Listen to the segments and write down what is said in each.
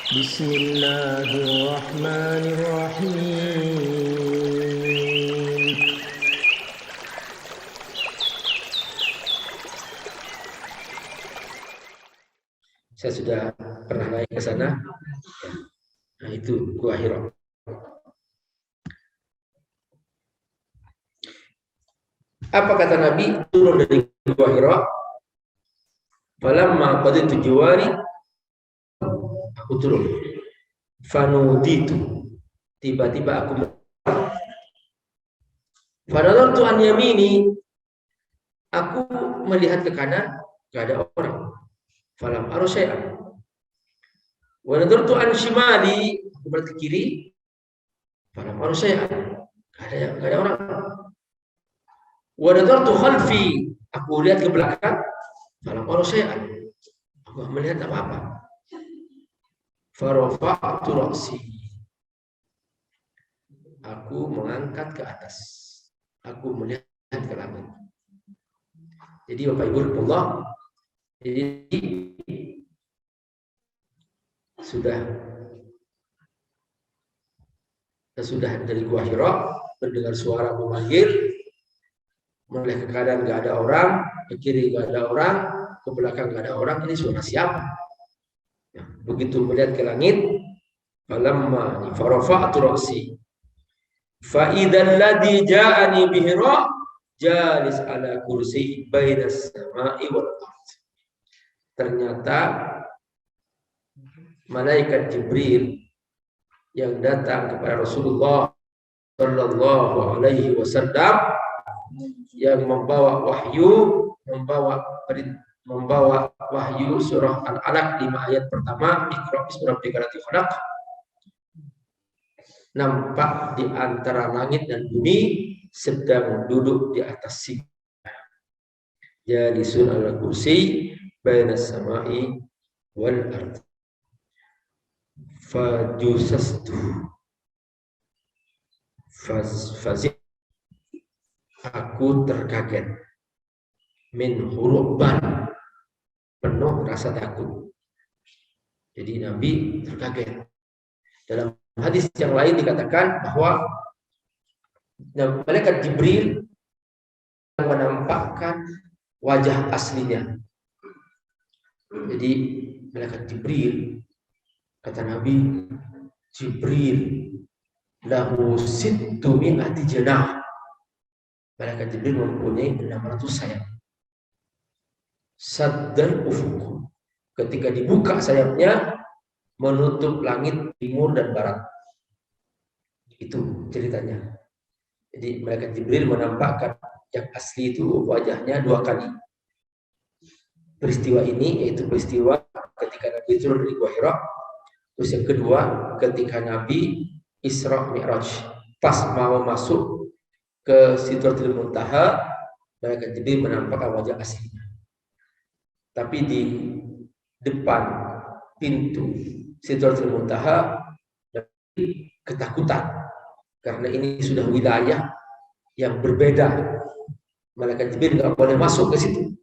بسم الله الرحمن الرحيم. Saya sudah pernah naik ke sana. Nah, itu Gua Hira. Apa kata Nabi? Turun dari Gua Hira. Falamma qaditu jiwari, aku turun. Fanuditu. Tiba-tiba aku Fanadartu an yamini. Aku melihat ke kanan, gak ada orang. Falam aru syai'an. Wa nadartu an shimali, aku melihat ke kiri. Falam aru syai'an. Gak ada orang. Wa nadartu khalfi, aku lihat ke belakang. Falam aru syai'an. Aku gak melihat apa-apa. Farafa'tu ra'si. Aku mengangkat ke atas. Aku melihat ke langit. Jadi Bapak Ibu Allah, jadi sudah dari Gua Hira, mendengar suara memanggil, melihat ke kanan nggak ada orang, ke kiri nggak ada orang, ke belakang nggak ada orang. Ini suara siapa? Ya, begitu melihat ke langit, falamma farafa'tu ra'si fa idzal ladzi ja'ani bi Hira jalis ala kursi bainas sama'i wal ardh. Ternyata malaikat Jibril yang datang kepada Rasulullah Shallallahu Alaihi Wasallam yang membawa wahyu, membawa wahyu surah Al-Alaq 5 ayat pertama, Iqra bismi rabbikal ladzi khalaq, nampak di antara langit dan bumi sedang duduk di atas singa. Jalisun ala kursi bainas sama'i wal ardh. Fajusastu aku terkaget min huruban, penuh rasa takut. Jadi Nabi terkaget. Dalam hadis yang lain dikatakan bahwa malaikat Jibril menampakkan wajah aslinya. Jadi malaikat Jibril, kata Nabi, Jibril lahu sittu mi'ati janah. Malaikat Jibril mempunyai 600 sayap. Saddan ufuq. Ketika dibuka sayapnya, menutup langit timur dan barat. Itu ceritanya. Jadi malaikat Jibril menampakkan yang asli itu wajahnya 2 kali. Peristiwa ini yaitu peristiwa ketika Nabi turun dari Gua Hira. Terus yang kedua, ketika Nabi Isra Mi'raj, pas mau masuk ke Sidratul Muntaha, malaikat Jibril menampakkan wajah aslinya. Tapi di depan pintu Sidratul Muntaha, Nabi ketakutan karena ini sudah wilayah yang berbeda. Malaikat Jibril nggak boleh masuk ke situ.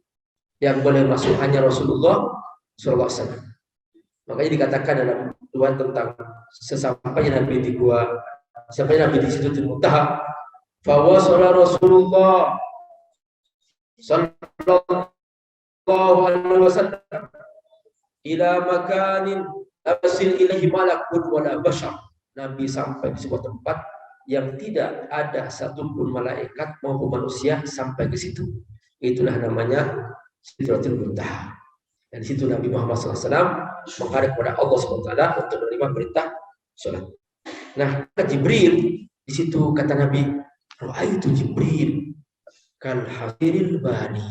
Yang boleh masuk hanya Rasulullah SAW. Makanya dikatakan dalam Tuhan tentang sesampainya Nabi di Sidratul Muntaha, fawasala Rasulullah sallallahu alaihi wasallam ila makanin asil ilahi malakun wala bashar. Nabi sampai di sebuah tempat yang tidak ada satupun malaikat maupun manusia sampai ke situ. Itulah namanya Sidratul Muntaha. Dan di situ Nabi Muhammad SAW menghadap kepada Allah SWT untuk menerima perintah sholat. Nah, Jibril di situ kata Nabi, Ra'aitu Jibril kal hadiril bani.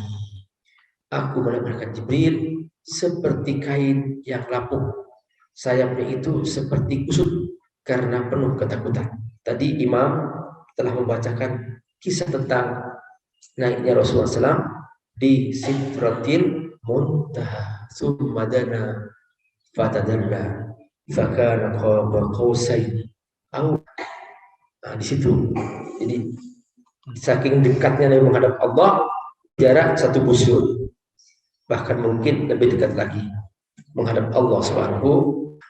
Aku melihat Jibril seperti kain yang lapuk. Sayapnya itu seperti kusut karena penuh ketakutan. Tadi Imam telah membacakan kisah tentang naiknya Rasulullah SAW di Sidratil Muntaha, summa dana fatadalla fakana qaba qausaini au. Nah, di situ. Jadi saking dekatnya Nabi menghadap Allah, jarak 1 busur. Bahkan mungkin lebih dekat lagi menghadap Allah Subhanahu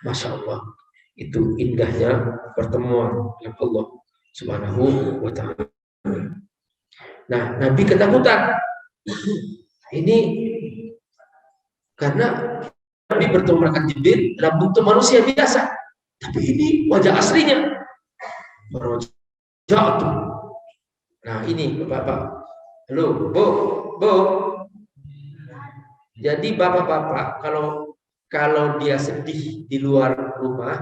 Masya Allah, itu indahnya pertemuan dengan Allah Subhanahu wa Ta'ala. Nah, Nabi ketakutan. Ini karena Nabi bertemu malaikat Jibril dalam bentuk manusia biasa, tapi ini wajah aslinya. Jatuh. Nah, ini bapak-bapak. Halo, Bu. Jadi bapak-bapak kalau dia sedih di luar rumah,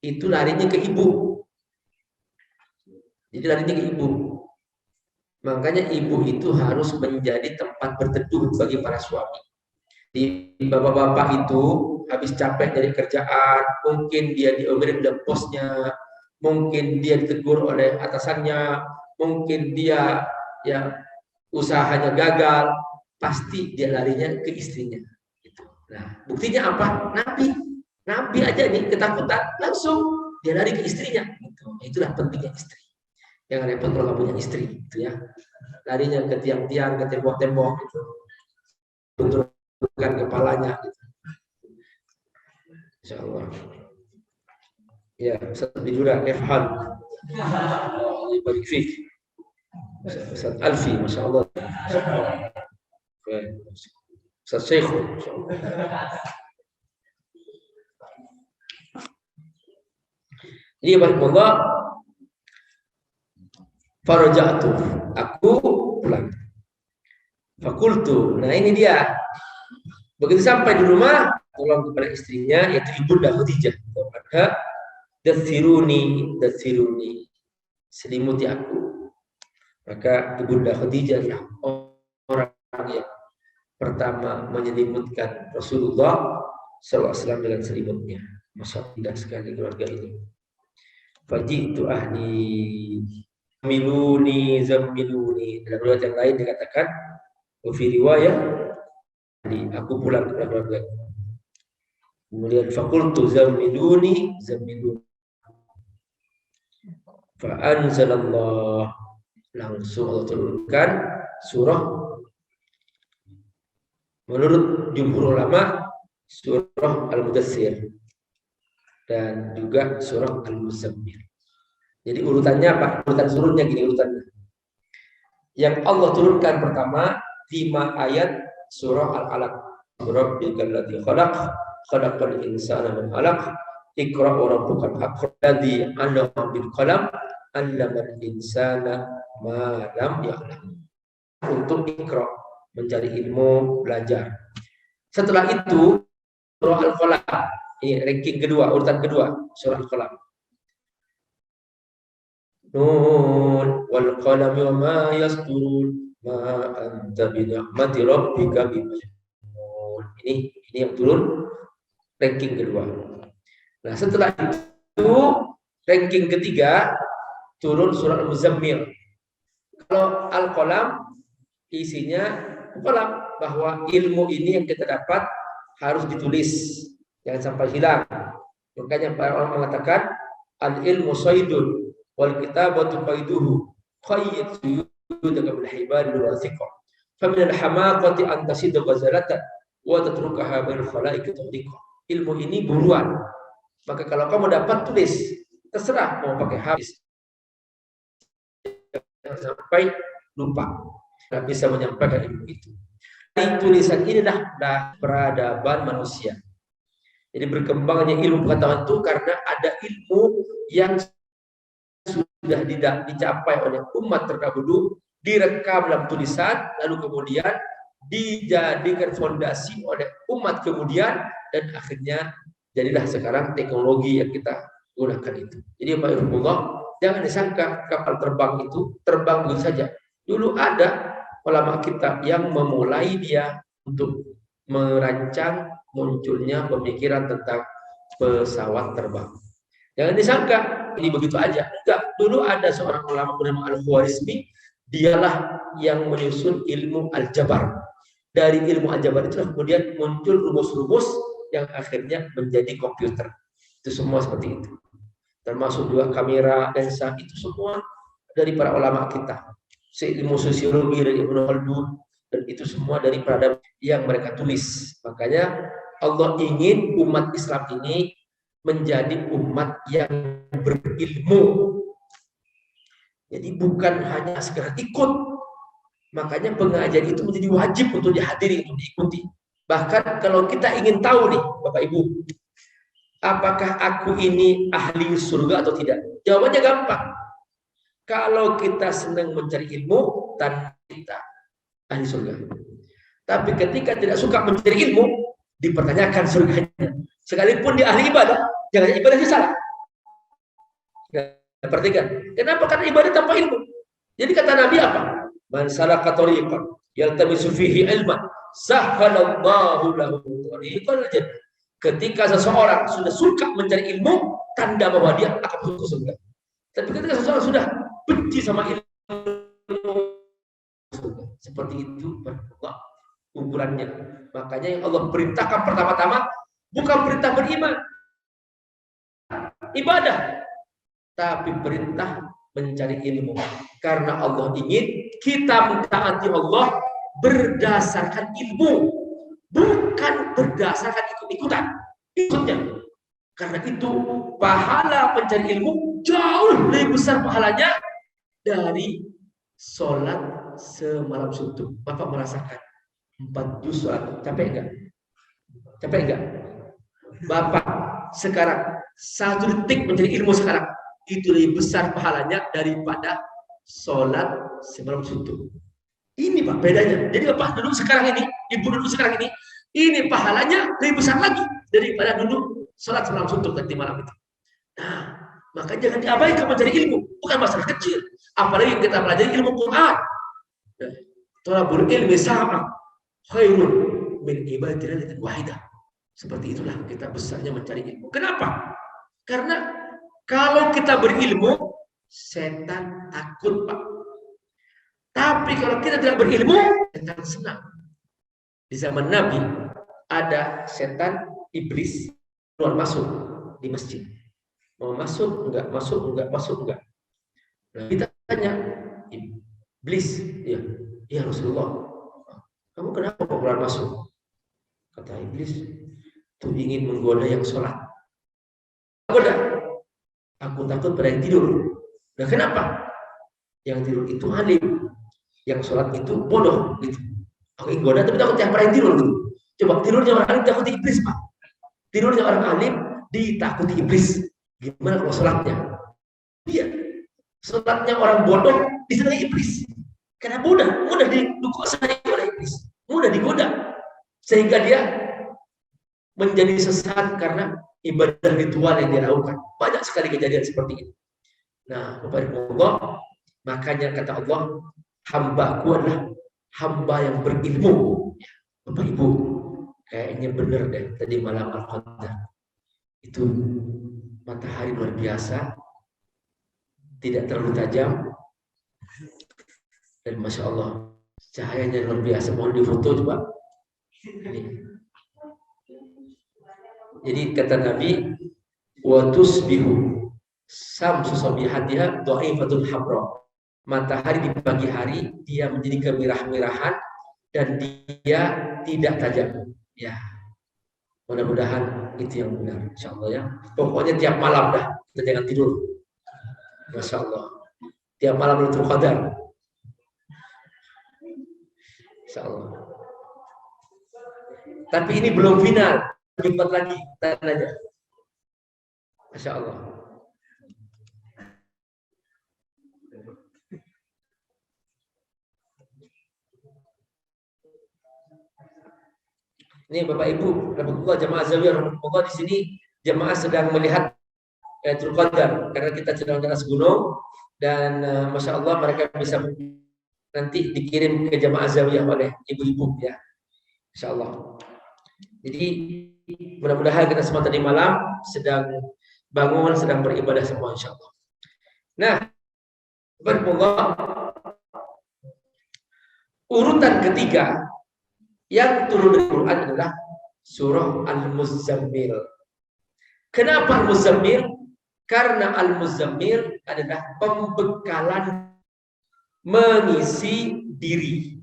itu larinya ke ibu. Jadi larinya ke ibu. Makanya ibu itu harus menjadi tempat berteduh bagi para suami. Di bapak-bapak itu habis capek dari kerjaan, mungkin dia diomelin oleh bosnya, mungkin dia ditegur oleh atasannya, mungkin dia ya usahanya gagal, pasti dia larinya ke istrinya. Nah, buktinya apa? Nabi aja nih ketakutan, langsung dia lari ke istrinya. Itulah pentingnya istri. Yang repot kalau nggak punya istri, gitu ya. Larinya ke tiang-tiang, ke tembok-tembok, gitu. Benturkan kepalanya, gitu. Insya Allah. Ya, Ustaz Bidura, Efhan. Barik Fik. Ustaz Alfi, Masya Allah. Ustaz Syekh. Jadi barakallah, faraja'tu, aku pulang. Fakultu, nah ini dia. Begitu sampai di rumah, tolong kepada istrinya, yaitu Ibunda Khadijah. Maka dasiruni, selimuti aku. Maka Ibunda Khadijah adalah orang yang pertama menyelimutkan Rasulullah SAW dengan selimutnya. Masya Allah, indah sekali keluarga ini. Fajitu ahli zammiluni. Dalam riwayat yang lain dikatakan, fi riwayat, aku pulang kepada keluarga. Kemudian fakultu zammiluni. Fa'anzalallah, langsung Allah turunkan surah, menurut jumhur ulama, surah Al-Mudaththir dan juga surah Al-Muzammil. Jadi urutannya apa? Urutan surutnya gini urutannya. Yang Allah turunkan pertama 5 ayat surah Al-Alaq. Rabbikal ladzi khalaqal insana min 'alaq. Iqra wa rabbukal akram ladzi 'allama bil qalam 'allamal insana ma lam ya'lam. Untuk Iqra, mencari ilmu, belajar. Setelah itu surah Al-Qalam. Ini ranking kedua, urutan kedua, surah Al-Qalam. Nun wal qalami wa ma yasturun ma anta bi ni'mati rabbika bimajnun. Ini yang turun ranking kedua. Nah, setelah itu ranking ketiga turun surah Al-Muzammil. Kalau Al-Qalam isinya qalam, bahwa ilmu ini yang kita dapat harus ditulis, jangan sampai hilang. Makanya para orang mengatakan al-ilmu saydun wal kitabatu qaiduhu qayyid suyudaka bil hibal wal thiqa fa min al-hamaqati an tasidda ghazalatan wa tatrukaha bil khalaiqi tadhiqa. Ilmu ini buruan, maka kalau kamu dapat tulis, terserah mau pakai habis, jangan sampai lupa, tidak bisa menyampaikan ilmu itu. Tulisan inilah peradaban manusia. Jadi berkembangnya ilmu pengetahuan itu karena ada ilmu yang sudah dicapai oleh umat terdahulu, direkam dalam tulisan, lalu kemudian dijadikan fondasi oleh umat kemudian, dan akhirnya jadilah sekarang teknologi yang kita gunakan itu. Jadi Pak Irfullah, jangan disangka kapal terbang itu terbang begitu saja. Dulu ada ulama kita yang memulai dia untuk merancang munculnya pemikiran tentang pesawat terbang. Jangan disangka ini begitu aja. Enggak, dulu ada seorang ulama bernama Al-Khwarizmi, dialah yang menyusun ilmu aljabar. Dari ilmu aljabar itu kemudian muncul rumus-rumus yang akhirnya menjadi komputer. Itu semua seperti itu. Termasuk juga kamera, lensa, itu semua dari para ulama kita. Ilmu sosiologi dari Ibnu Khaldun, dan itu semua dari peradaban yang mereka tulis. Makanya Allah ingin umat Islam ini menjadi umat yang berilmu. Jadi bukan hanya sekedar ikut. Makanya pengajian itu menjadi wajib untuk dihadiri, untuk diikuti. Bahkan kalau kita ingin tahu nih, Bapak Ibu, apakah aku ini ahli surga atau tidak? Jawabannya gampang. Kalau kita senang mencari ilmu, tanda kita ahli surga. Tapi ketika tidak suka mencari ilmu, dipertanyakan surganya. Sekalipun dia ahli ibadah, jangan ibadahnya salah. Perhatikan. Kenapa? Karena ibadah tanpa ilmu. Jadi kata Nabi apa? Man salaka tariqan yaltamisu fihi ilman, sahhalallahu lahu tariqal jannah. Ketika seseorang sudah suka mencari ilmu, tanda bahwa dia akan masuk ke surga. Tapi ketika seseorang sudah benci sama ilmu, seperti itu berubah ukurannya. Makanya yang Allah perintahkan pertama-tama bukan perintah beriman, ibadah, tapi perintah mencari ilmu. Karena Allah ingin kita mentaati Allah berdasarkan ilmu, bukan berdasarkan ikut-ikutan. Ikutnya. Karena itu pahala mencari ilmu jauh lebih besar pahalanya dari sholat semalam suntuk. Bapak merasakan 4 juz sholat, capek enggak? Capek enggak? Bapak sekarang 1 detik mencari ilmu sekarang itu lebih besar pahalanya daripada sholat semalam suntuk. Ini Pak bedanya. Jadi Bapak duduk sekarang ini, Ibu duduk sekarang ini pahalanya lebih besar lagi daripada duduk sholat semalam suntuk nanti malam itu. Nah, maka jangan diabaikan mencari ilmu, bukan masalah kecil. Apalagi kita pelajari ilmu Quran. Thalabul ilmi sama khairun min ibadatin wahidah. Seperti itulah kita besarnya mencari ilmu. Kenapa? Karena kalau kita berilmu, setan takut, Pak. Tapi kalau kita tidak berilmu, setan senang. Di zaman Nabi ada setan iblis keluar masuk di masjid. Mau masuk enggak, masuk enggak, masuk enggak. Nah, kita tanya, iblis, ya Rasulullah, kamu kenapa kok keluar masuk? Kata iblis, itu ingin menggoda yang sholat. Goda, aku takut pada yang tidur. Nah kenapa? Yang tidur itu alim, yang sholat itu bodoh gitu. Aku ingin goda tapi takut pada yang tidur gitu. Coba tidurnya orang alim takuti iblis, Pak. Tidurnya orang alim ditakuti iblis. Gimana kalau sholatnya? Iya, sholatnya orang bodoh disenangi iblis. Karena mudah dikuasai oleh iblis, mudah digoda, sehingga dia menjadi sesat karena ibadah ritual yang dia lakukan. Banyak sekali kejadian seperti ini. Nah, Bapak Ibu Allah, makanya kata Allah, hambaku adalah hamba yang berilmu. Bapak Ibu, kayaknya benar deh tadi malam Al-Qadar. Itu matahari luar biasa, tidak terlalu tajam, dan Masya Allah, cahayanya luar biasa. Mohon difoto coba. Ini. Jadi kata Nabi, wa tusbihu samsu sabihatiha dhaifatul hamra. Matahari di pagi hari dia menjadi kemerah-merahan dan dia tidak tajam. Ya. Mudah-mudahan itu yang benar, insyaallah ya. Pokoknya tiap malam dah, kita jangan tidur. Masya Allah. Tiap malam Lailatul Qadar. Insyaallah. Tapi ini belum final. Cepat lagi tanya. Masya Allah. Ini Bapak Ibu, rahmatullah jamaah Zawiyah rahmatullah, di sini jamaah sedang melihat Lailatul Qadar karena kita sedang di atas gunung dan Masya Allah mereka bisa nanti dikirim ke jamaah Zawiyah oleh ibu-ibu ya. Insya Allah. Jadi mudah-mudahan kita semua tadi malam sedang bangun, sedang beribadah semua insya Allah. Nah, bermula urutan ketiga yang turun dari Quran adalah surah Al-Muzammil. Kenapa Al-Muzammil? Karena Al-Muzammil adalah pembekalan mengisi diri.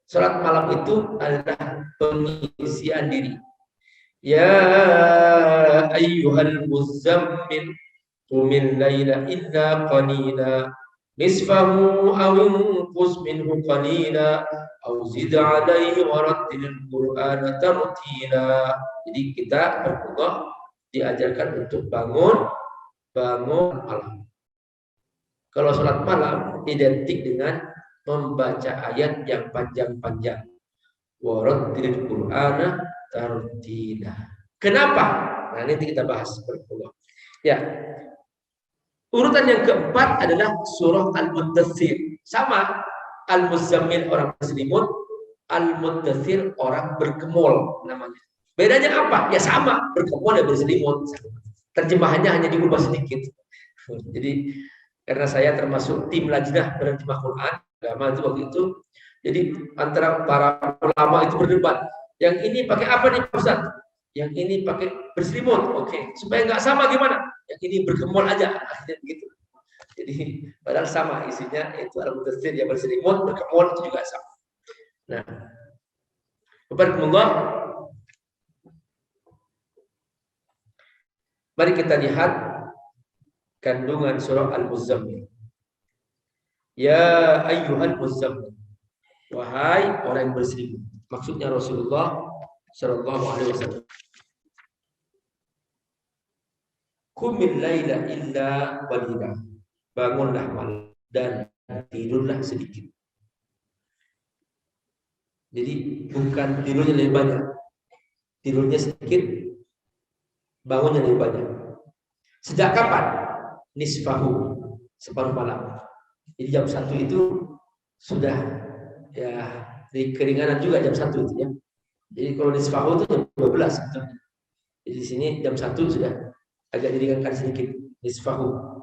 Salat malam itu adalah pengisian diri. Ya ayyuhal muzammil qumil laila illa qalila nisfahu aw inqus minhu qalila aw zid alaihi warattilil qur'ana tartila. Jadi kita berdoa diajarkan untuk bangun malam. Kalau sholat malam identik dengan membaca ayat yang panjang-panjang. Warattilil qur'ana tartila. Kenapa? Nah, nanti kita bahas berdoa. Ya, urutan yang keempat adalah surah Al-Muddathir. Sama, Al-Muzammil orang berselimut, Al-Muddathir orang berkemul namanya. Bedanya apa? Ya sama, berkemul dan berselimut. Terjemahannya hanya diubah sedikit. Jadi karena saya termasuk tim lajnah penerjemah Quran agama itu waktu itu, jadi antara para ulama itu berdebat. Yang ini pakai apa nih Ustaz? Yang ini pakai berselimut. Oke, supaya nggak sama gimana? Yang ini berkemul aja, begitu. Jadi padahal sama isinya, itu Al-Muddathir yang berselimut, berkemul itu juga sama. Nah, Barakallah. Mari kita lihat kandungan surah Al-Muzammil. Ya ayyuhal muzammil, wahai orang yang berselimut. Maksudnya Rasulullah Shallallahu Alaihi Wasallam. Qumil laila illa qalila. Bangunlah malam dan tidurlah sedikit. Jadi bukan tidurnya lebih banyak, tidurnya sedikit, bangunnya lebih banyak. Sejak kapan? Nisfahu, separuh malam. Jadi jam 1 itu sudah ya di keringanan juga jam 1 itu ya. Jadi kalau nisfahu itu jam 12 gitu. Jadi di sini jam 1 sudah agak diringankan sedikit, nisfahu.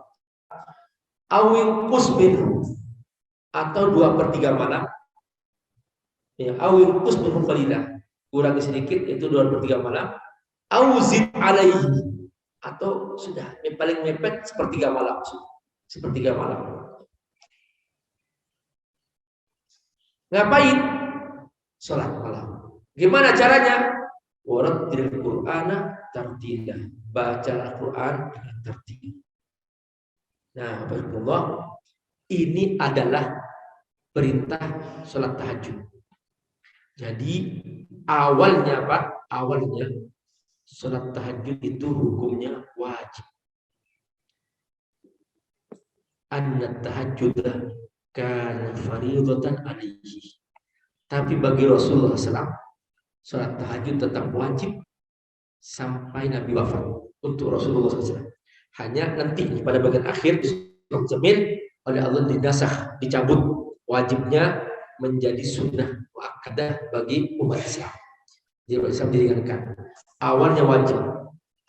Awin kusmin, atau 2/3 malam. Ya, awin kusmin qalilah, kurangi sedikit itu 2/3 malam. Auzid alaihi, atau sudah paling mepet sepertiga malam, sepertiga malam. Ngapain? Sholat malam. Gimana caranya? Warattilil Qur'ana tartila. Baca Al-Quran dengan tertil. Nah, Bapak, ini adalah perintah sholat tahajud. Jadi awalnya Pak, awalnya sholat tahajud itu hukumnya wajib. Anna tahajjudah kana fardhatan alaihi. Tapi bagi Rasulullah SAW, sholat tahajud tetap wajib sampai Nabi wafat untuk Rasulullah SAW. Hanya nanti pada bagian akhir Muzammil oleh Allah dinasakh, dicabut wajibnya menjadi sunnah muakkadah bagi umat Islam. Jadi umat Islam diringankan. Awalnya wajib,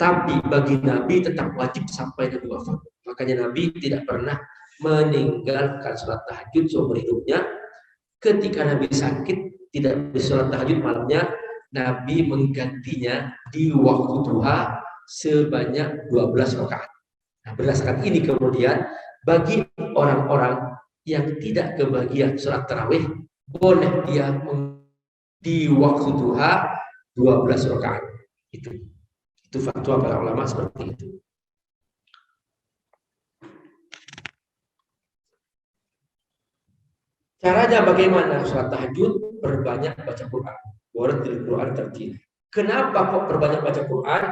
tapi bagi Nabi tetap wajib sampai Nabi wafat. Makanya Nabi tidak pernah meninggalkan sholat tahajud seumur hidupnya. Ketika Nabi sakit, tidak sholat tahajud malamnya, Nabi menggantinya di waktu duha sebanyak 12 rakaat. Nah, berdasarkan ini kemudian bagi orang-orang yang tidak kebagian sholat tarawih, boleh dia di waktu duha 12 rakaat. Itu fatwa para ulama seperti itu. Caranya bagaimana sholat tahajud? Perbanyak baca Quran. Warattilil Quran tartila. Kenapa kok perbanyak baca Quran?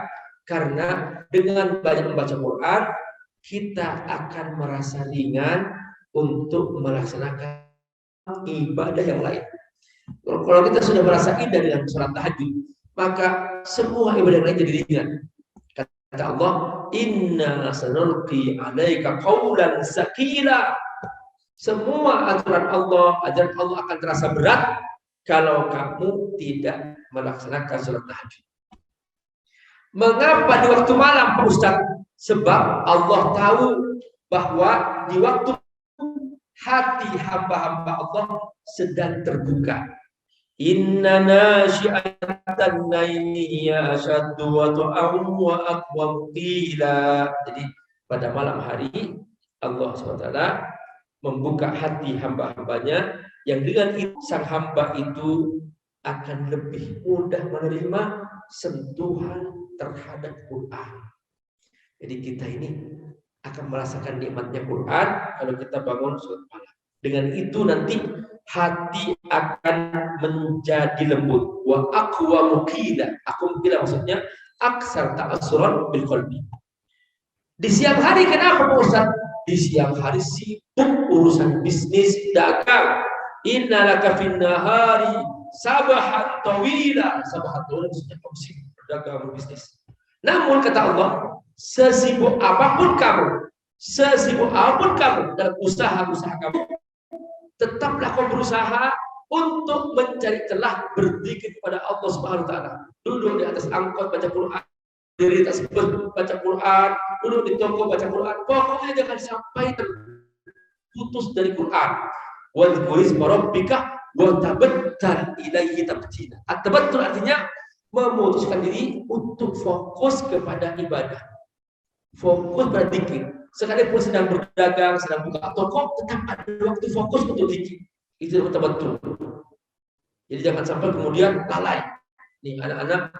Karena dengan banyak membaca Quran, kita akan merasa ringan untuk melaksanakan ibadah yang lain. Kalau kita sudah merasa indah dengan sholat tahajud, maka semua ibadah yang lain jadi ringan. Kata Allah, Inna sanulqi alaika qawlan tsaqila. Semua aturan Allah, ajaran Allah akan terasa berat kalau kamu tidak melaksanakan sholat tahajud. Mengapa di waktu malam, Pak Ustaz? Sebab Allah tahu bahwa di waktu hati hamba-hamba Allah sedang terbuka. Inna nasyi'atan laili yashaddu wa tu'am wa aqwam qila. Jadi pada malam hari Allah SWT membuka hati hamba-hambanya yang dengan itu sang hamba itu akan lebih mudah menerima sentuhan terhadap Quran. Jadi kita ini akan merasakan nikmatnya Quran kalau kita bangun sholat malam. Dengan itu nanti hati akan menjadi lembut. Wa aqwa muqila. Aku bilang maksudnya aksar ta'assuran bil qalbi. Di siang hari kenapa Pak Ustaz? Di siang hari sibuk urusan bisnis dagang. Innalaka fin nahari sabahan tawila. Sabahan tawila maksudnya kamu sibuk berdagang bisnis. Namun kata Allah, sesibuk apapun kamu dalam usaha-usaha kamu, tetaplah kamu berusaha untuk mencari celah berzikir kepada Allah Subhanahu wa taala. Duduk di atas angkot baca Quran, diri atas bus baca Quran, duduk di toko baca Quran. Pokoknya jangan sampai terputus dari Quran. Wal kuris rabbika wa tabattal ilaihi tabtina. At-tabattul artinya memutuskan diri untuk fokus kepada ibadah. Fokus pada zikir. Sekalipun sedang berdagang, sedang buka toko, tetap ada waktu fokus untuk zikir. Itu betul-betul. Jadi jangan sampai kemudian lalai. Nih anak-anak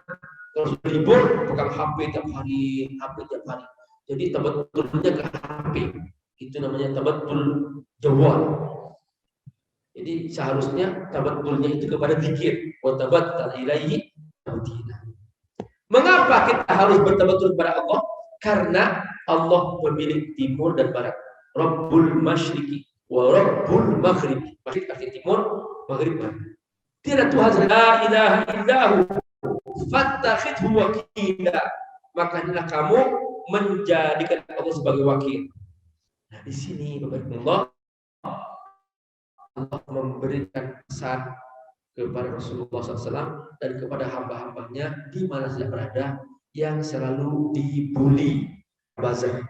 kalau sudah libur pegang HP tiap hari. Jadi tabatulnya ke HP. Itu namanya tabatul jawal. Jadi seharusnya tabatulnya itu kepada zikir. Wa tabattal ilaihi tabtina. Mengapa kita harus bertabatul kepada Allah? Karena Allah pemilik timur dan barat. Rabbul masyriqi wa rabbul maghribi. Masyriq artinya timur, maghrib barat. Tidak Tuhan la ilaha illahu fattakhidhu wakila. Maka hendaklah kamu menjadikan Allah sebagai wakil. Nah, di sini Bapak Allah memberikan pesan kepada Rasulullah SAW dan kepada hamba-hambanya di mana saja berada yang selalu dibully bazar.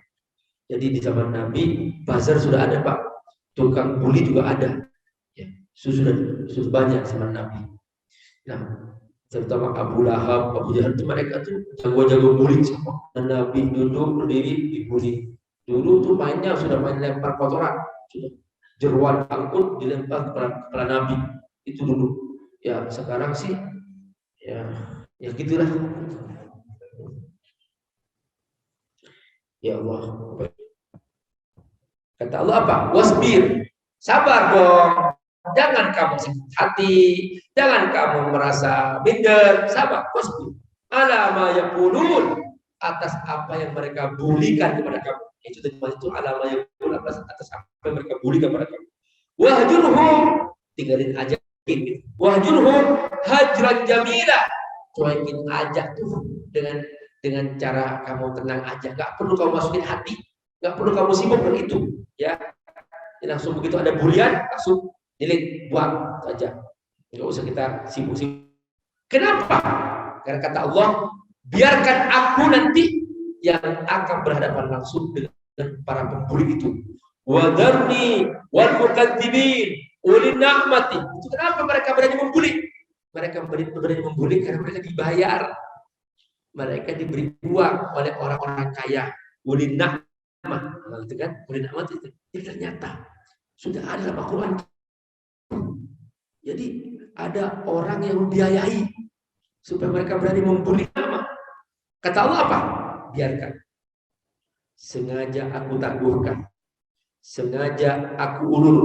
Jadi di zaman Nabi bazar sudah ada Pak, tukang bully juga ada. Ya, sudah banyak zaman Nabi. Nah, terutama Abu Lahab, Abu Jahal itu mereka tuh jago-jago bully semua. Dan Nabi duduk berdiri dibully. Dulu tuh mainnya sudah main lempar kotoran, sudah jeruan angkut dilempar kepada Nabi. Itu dulu. Ya sekarang sih ya gitulah. Ya Allah. Kata Allah apa? Wasbir. Sabar dong. Jangan kamu sakit hati, jangan kamu merasa minder. Sabar, wasbir. Ala ma yaqulun, atas apa yang mereka bulikan kepada kamu. Itu ala ma yaqulun, atas apa yang mereka bulikan kepada kamu. Wahjurhum, tinggalin aja gitu. Wahjurhum hajran jamila. Cuekin aja tuh dengan cara kamu tenang aja, nggak perlu kamu masukin hati, nggak perlu kamu sibuk dengan itu, ya. Langsung begitu ada bulian, langsung delete, buang saja, nggak usah kita sibuk-sibuk. Kenapa? Karena kata Allah, biarkan aku nanti yang akan berhadapan langsung dengan para pembuli itu. Wadarni wal mukadzibin ulil na'mati. Itu kenapa mereka berani membuli? Mereka berani membuli karena mereka dibayar. Mereka diberi uang oleh orang-orang kaya. Ulil na'mah, gitu kan? Ulil na'mah itu. Jadi ternyata sudah ada dalam Al-Quran. Jadi ada orang yang membiayai supaya mereka berani membuli nama. Kata Allah apa? Biarkan. Sengaja aku tangguhkan. Sengaja aku ulur.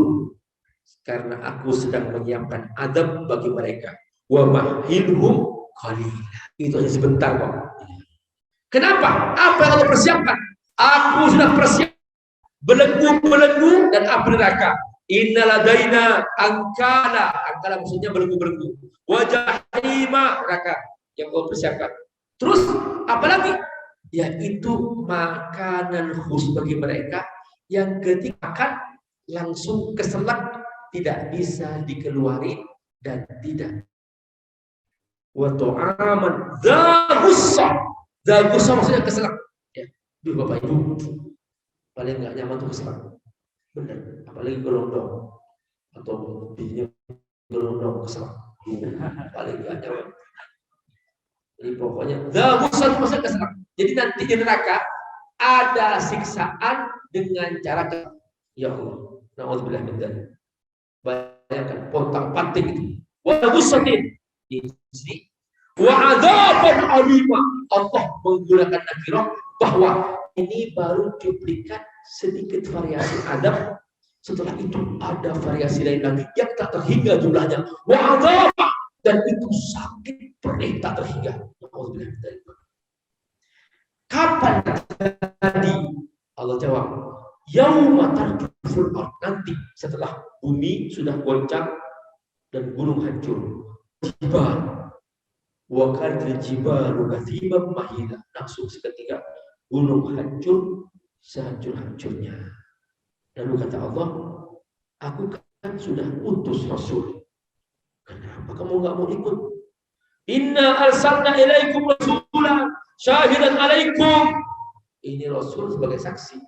Karena aku sedang menyiapkan adab bagi mereka. Wa mahilhum qalila. Itu hanya sebentar kok. Kenapa? Apa yang Allah persiapkan? Aku sudah persiapkan belenggu-belenggu dan api neraka. Innaladaina angkala maksudnya belenggu-belenggu. Wajahima neraka yang Allah persiapkan. Terus apalagi? Yaitu makanan khusus bagi mereka yang ketika makan langsung keselak, tidak bisa dikeluarin dan tidak. Wa ta'aman dzagussa. Dzagussa maksudnya keselak. Ya, Bapak Ibu, paling nggak nyaman tuh keselak. Benar, apalagi gelondong atau bijinya gelondong keselak. Paling nggak nyaman. Jadi pokoknya dzagussa maksudnya keselak. Jadi nanti di neraka ada siksaan dengan cara ya Allah. Nauzubillah min dzalik. Bayangkan pontang-panting itu. Wa ghussatin. di sini. Wa adzaban alima. Allah menggunakan nakirah bahwa ini baru duplikat sedikit variasi adab. Setelah itu ada variasi lain lagi yang tak terhingga jumlahnya. Wa adzaban, dan itu sakit perih tak terhingga. Kapan tadi? Allah jawab, yauma tarjuful ard, nanti setelah bumi sudah goncang dan gunung hancur. Jibal wa kadril jibalu kathiban mahila, langsung seketika gunung hancur sehancur-hancurnya. Lalu kata Allah, aku kan sudah utus Rasul. Kenapa kamu nggak mau ikut? Inna arsalna ilaikum rasulan syahidan alaikum. Ini Rasul sebagai saksi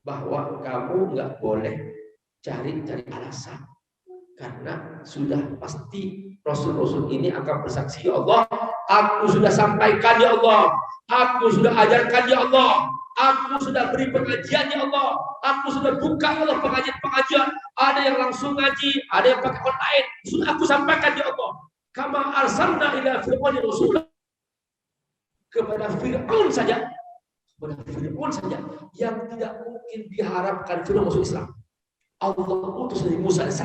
bahwa kamu nggak boleh cari alasan, karena sudah pasti Rasul-Rasul ini akan bersaksi, ya Allah, aku sudah sampaikan ya Allah, aku sudah ajarkan ya Allah, aku sudah beri pengajian ya Allah, aku sudah buka ya Allah pengajian, ada yang langsung ngaji, ada yang pakai online, sudah aku sampaikan ya Allah. Kama arsalna ila fir'aun rasulan, kepada Fir'aun saja yang tidak mungkin diharapkan Fir'aun masuk Islam. Allah utus Nabi Musa AS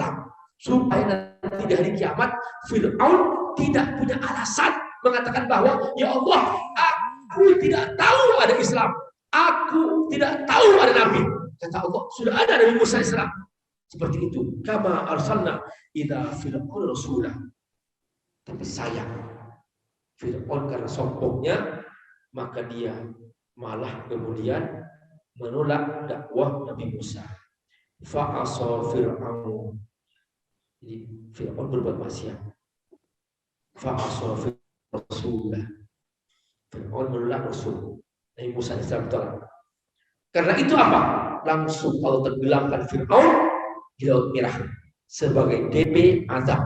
supaya nanti di hari kiamat Fir'aun tidak punya alasan mengatakan bahwa ya Allah, aku tidak tahu ada Islam, aku tidak tahu ada Nabi. Kata Allah, sudah ada Nabi Musa AS seperti itu. Kama arsalna ila Fir'aun rasulah. Tapi sayang, Fir'aun karena sombongnya, maka dia malah kemudian menolak dakwah Nabi Musa. Fa'asa Fir'aun. Jadi Fir'aun berbuat maksiat. Fa'asa Fir'aun. Fir'aun menolak Rasul. Nabi Musa ditolak. Karena itu apa? Langsung Allah tenggelamkan Fir'aun di Laut Merah sebagai DP azab.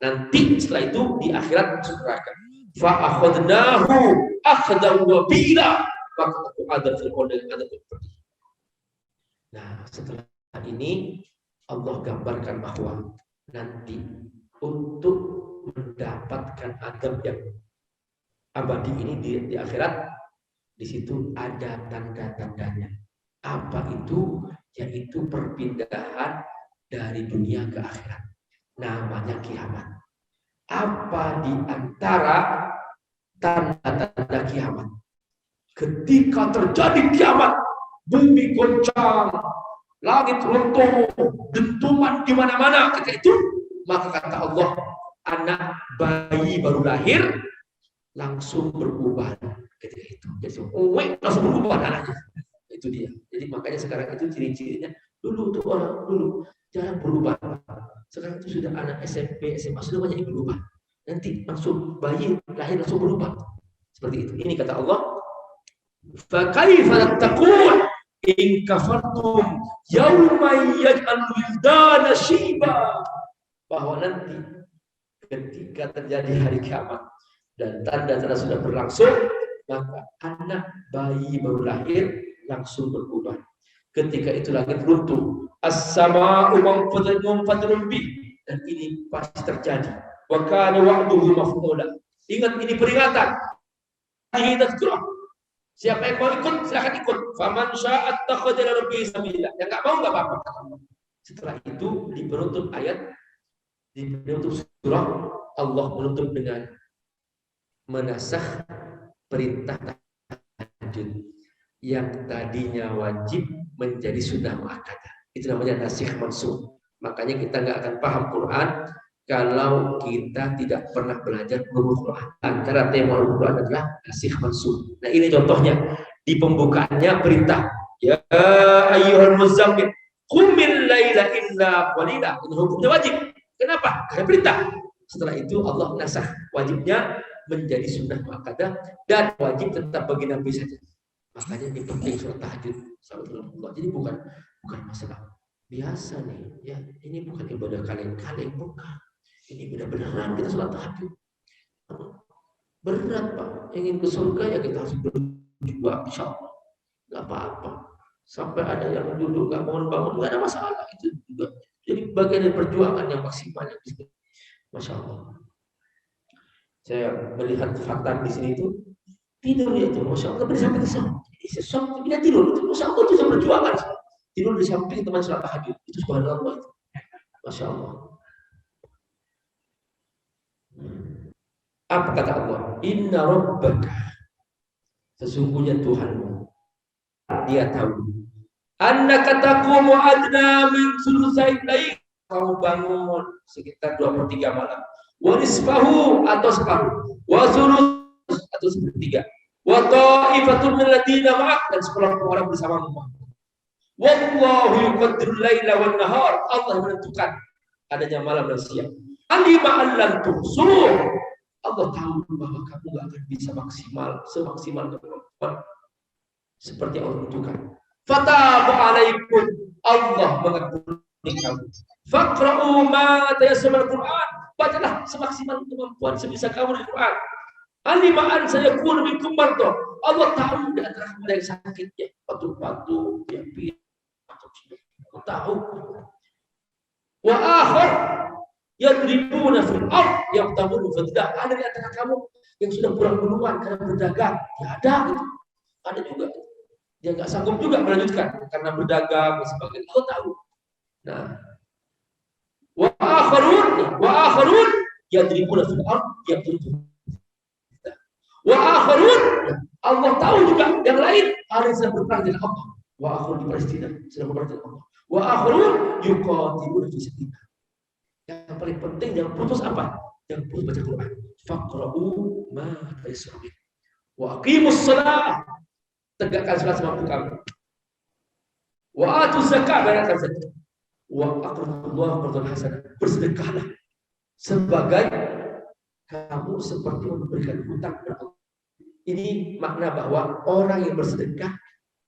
Nanti setelah itu di akhirat masuk neraka. Fa'akhadnahu akhdan wabila, maka aku adab Fir'aun dengan adab yang pedih. Nah, setelah ini Allah gambarkan bahwa nanti untuk mendapatkan adab yang abadi ini di akhirat, di situ ada tanda-tandanya. Apa itu? Yaitu perpindahan dari dunia ke akhirat. Namanya kiamat. Apa di antara tanda-tanda kiamat? Ketika terjadi kiamat, bumi goncang, langit runtuh, dentuman di mana-mana, ketika itu maka kata Allah, anak bayi baru lahir langsung berubah ketika itu. Jadi langsung berubah anaknya. Itu dia. Jadi makanya sekarang itu ciri-cirinya, dulu tuh orang dulu jarang berubah. Sekarang itu sudah anak SMP, SMA sudah banyak yang berubah. Nanti langsung bayi lahir langsung berubah. Seperti itu. Ini kata Allah, fa kaifa tattaqun in kafartum yawma yaj'al wildana shiba. Bahwa nanti ketika terjadi hari kiamat dan tanda-tanda sudah berlangsung, maka anak bayi baru lahir langsung berubah. Ketika itu langit runtuh, as-sama'u munfatirun bih, dan ini pasti terjadi. Wa kana wa'duhu maf'ula. Ingat, ini peringatan. Siapa yang mau ikut silakan ikut. Faman syaa'a ittakhadha ila rabbih sabila. Yang enggak mau enggak apa-apa. Setelah itu di penutup ayat, di penutup surah, Allah menutup dengan menasakh perintah tahajud yang tadinya wajib menjadi sunnah muakkadah. Itu namanya nasikh mansukh. Makanya kita nggak akan paham Quran kalau kita tidak pernah belajar ulumul Quran. Antara tema ulumul Quran adalah nasikh mansukh. Nah, ini contohnya di pembukaannya perintah, ya ayyuhal muzammil qumil laila illa qalila. Ini hukumnya wajib. Kenapa? Karena perintah. Setelah itu Allah nasakh wajibnya menjadi sunnah muakkadah dan wajib tetap bagi Nabi saja. Makanya ini penting surat tahajud. Jadi bukan masalah biasa nih, ya ini bukan ibadah kaleng-kaleng, bukan. Ini benar-benaran kita sholat tahajud. Berat Pak, ingin ke surga ya kita harus berjuang, insya Allah. Gak apa-apa. Sampai ada yang duduk gak bangun-bangun, gak ada masalah. Itu juga jadi bagian dari perjuangan yang maksimal. Masya Allah. Saya melihat khatam di sini itu tidur dia itu, masya Allah, sampai sesuatu tidak tidur, itu masya Allah, itu perjuangan. Tidur di samping teman sholat tahajud, itu subhanallah itu, masya Allah. Apa kata Allah? Inna rabbaka, sesungguhnya Tuhanmu, dia tahu. Annaka taqumu adna min sulusai lail, kamu bangun sekitar 2/3 malam. Wa nisfahu atau separuh, wa sulus atau 1/3, wa ta'ifatun min ladina ma'ak, dan sekelompok orang bersamamu. Wallahu yuqaddirul laila wan nahar, Allah menentukan adanya malam dan siang. Alima allan tuhsuh, Allah tahu bahwa kamu gak akan bisa semaksimal kemampuan seperti Allah tentukan. Fatabu alaikum, Allah mengampuni kamu. Faqra'u ma tayassara al-Qur'an, bacalah semaksimal kemampuan sebisa kamu di Quran. Alimaan saya kun minkum mardo, Allah tahu di antara kamu yang sakit, ya batuk-batuk, ya pilek, Allah tahu. Wa akhir yadribuna fil ard yaqtabuna fadda, ada di antara kamu yang sudah pulang duluan karena berdagang, ya ada gitu. Ada juga dia nggak sanggup juga melanjutkan karena berdagang dan sebagainya, Allah tahu. Nah, wa akharun yadribuna fil ard yaqtabuna, wa akharun, Allah tahu juga yang lain ada yang sedang berperang dengan Allah. Wa akharun di Palestina sedang berperang dengan Allah. Wa akharun yuqatiluna fi sabilillah. Yang paling penting jangan putus apa? Jangan putus baca Quran. Faqra'u ma tayassara. Wa aqimus shalah, tegakkan salat semampu kamu. Wa atuz zakat, bayarkan zakat. Wa aqridullaha qardan hasanah, bersedekahlah sebagai kamu seperti memberikan hutang kepada Allah. Ini makna bahwa orang yang bersedekah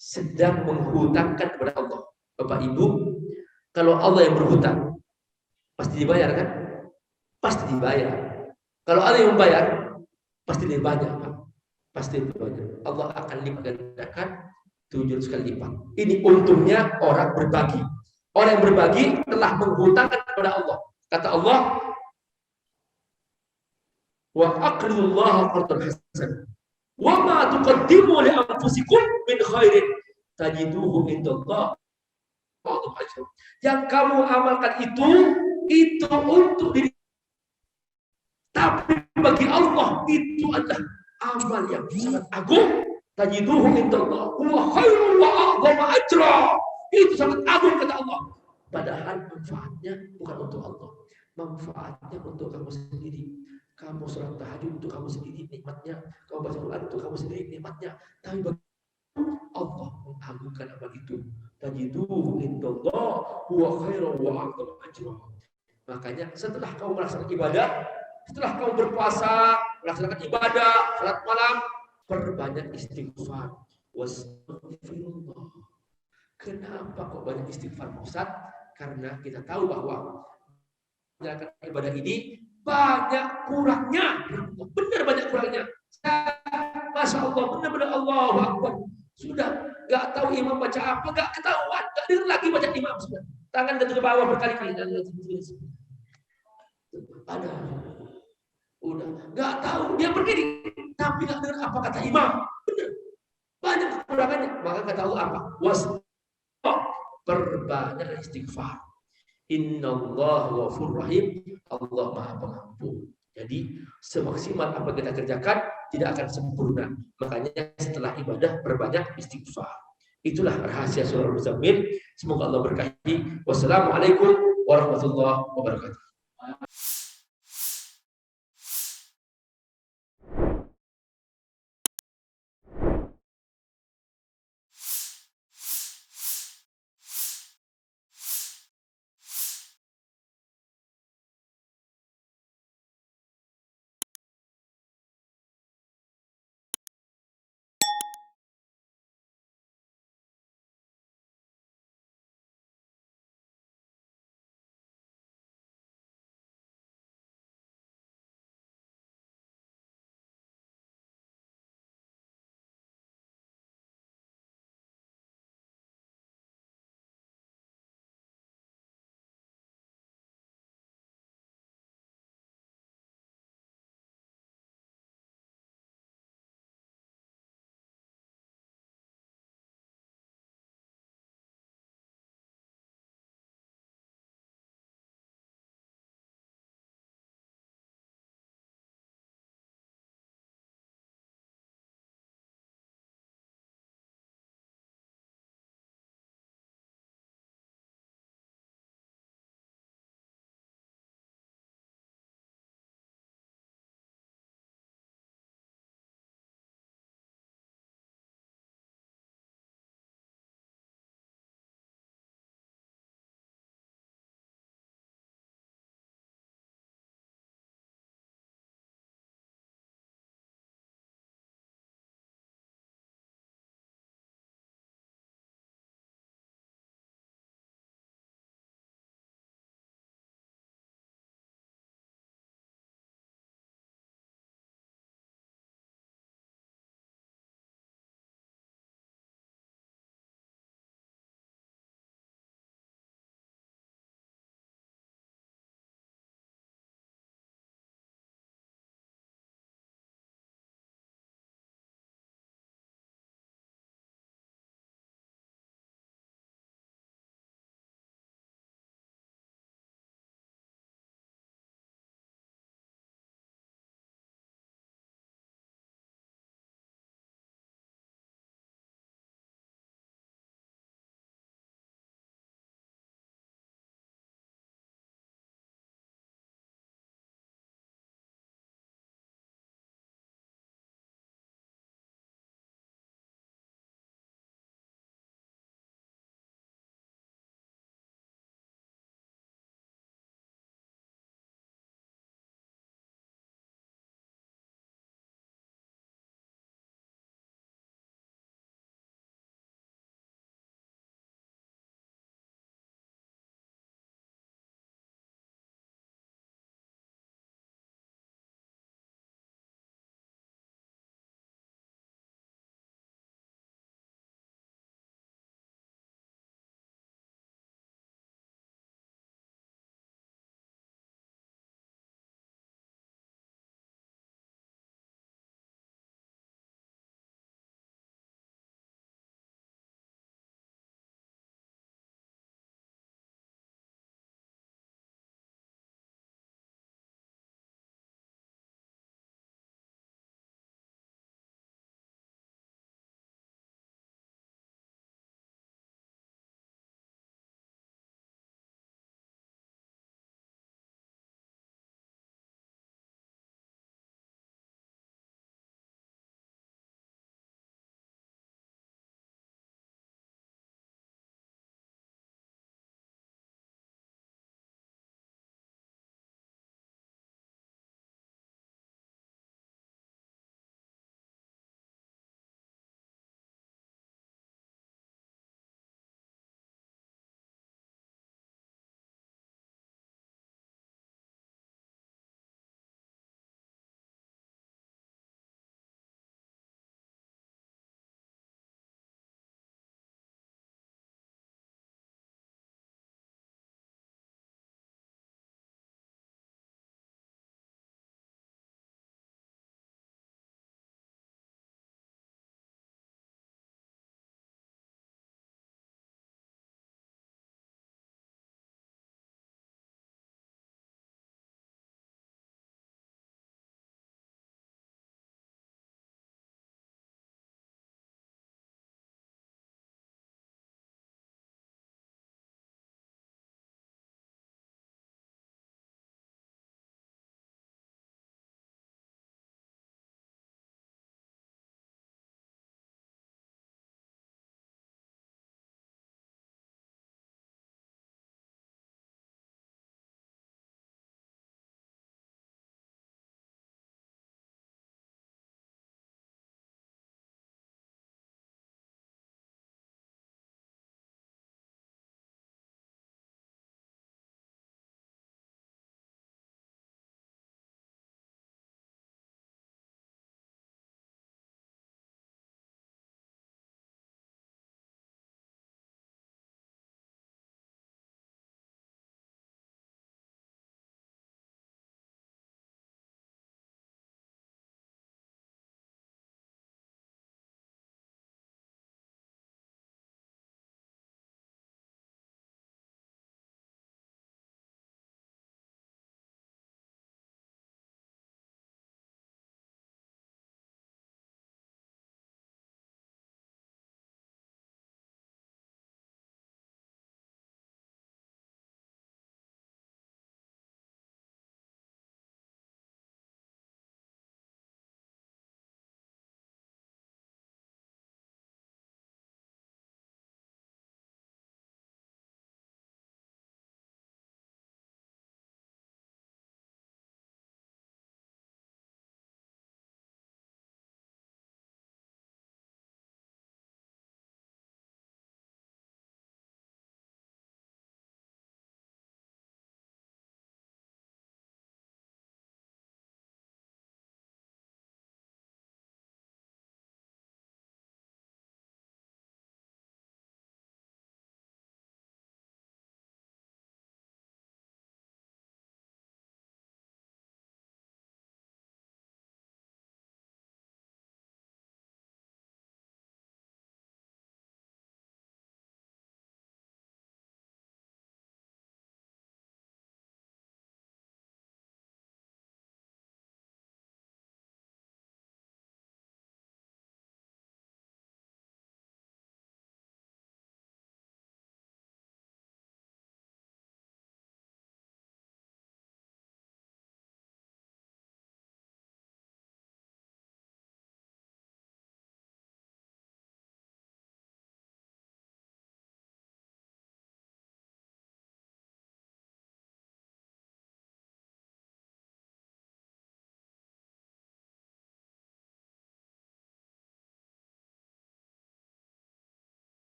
sedang menghutangkan kepada Allah. Bapak Ibu, kalau Allah yang berhutang pasti dibayar kan? Pasti dibayar. Kalau Allah yang membayar pasti lebih banyak, Pak. Pasti lebih banyak. Allah akan lipat gandakan 700 kali lipat. Ini untungnya orang berbagi. Orang yang berbagi telah menghutangkan kepada Allah. Kata Allah, wa aqridullaha qardan hasanah wa ma tuqaddimu li anfusikum min khairin tajiduhu indallah. Yang kamu amalkan itu untuk diri, tapi bagi Allah itu adalah amal yang sangat agung. Tajiduhu indallah huwa khairun wa a'dhamu ajra, itu sangat agung kata Allah. Padahal manfaatnya bukan untuk Allah, manfaatnya untuk kamu sendiri. Kamu sholat tahajud untuk kamu sendiri nikmatnya, kamu baca Quran untuk kamu sendiri nikmatnya, tapi bagi Allah mengagungkan amal itu. Tajiduhu indallah huwa khairan wa a'dhamu ajra. Makanya setelah kamu melaksanakan ibadah, setelah kamu berpuasa, melaksanakan ibadah, salat malam, perbanyak istighfar. Wastaghfirullah. Kenapa kok banyak istighfar, Ustaz? Karena kita tahu bahwa menjalankan ibadah ini banyak kurangnya, benar banyak kurangnya. Masya Allah, benar-benar Allahu Akbar. Sudah nggak tahu imam baca apa, nggak ketahuan, nggak dengar lagi baca imam. Sudah tangan jatuh ke bawah berkali-kali. Ada, udah nggak tahu dia berdiri, tapi nggak dengar apa kata imam. Benar, banyak kekurangannya. Maka kata Allah apa? Perbanyak istighfar. Innallaha ghafurur rahim, Allah Maha Pengampun. Jadi semaksimal apa kita kerjakan tidak akan sempurna. Makanya setelah ibadah perbanyak istighfar. Itulah rahasia surah Al-Muzammil. Semoga Allah berkahi. Wassalamualaikum warahmatullahi wabarakatuh.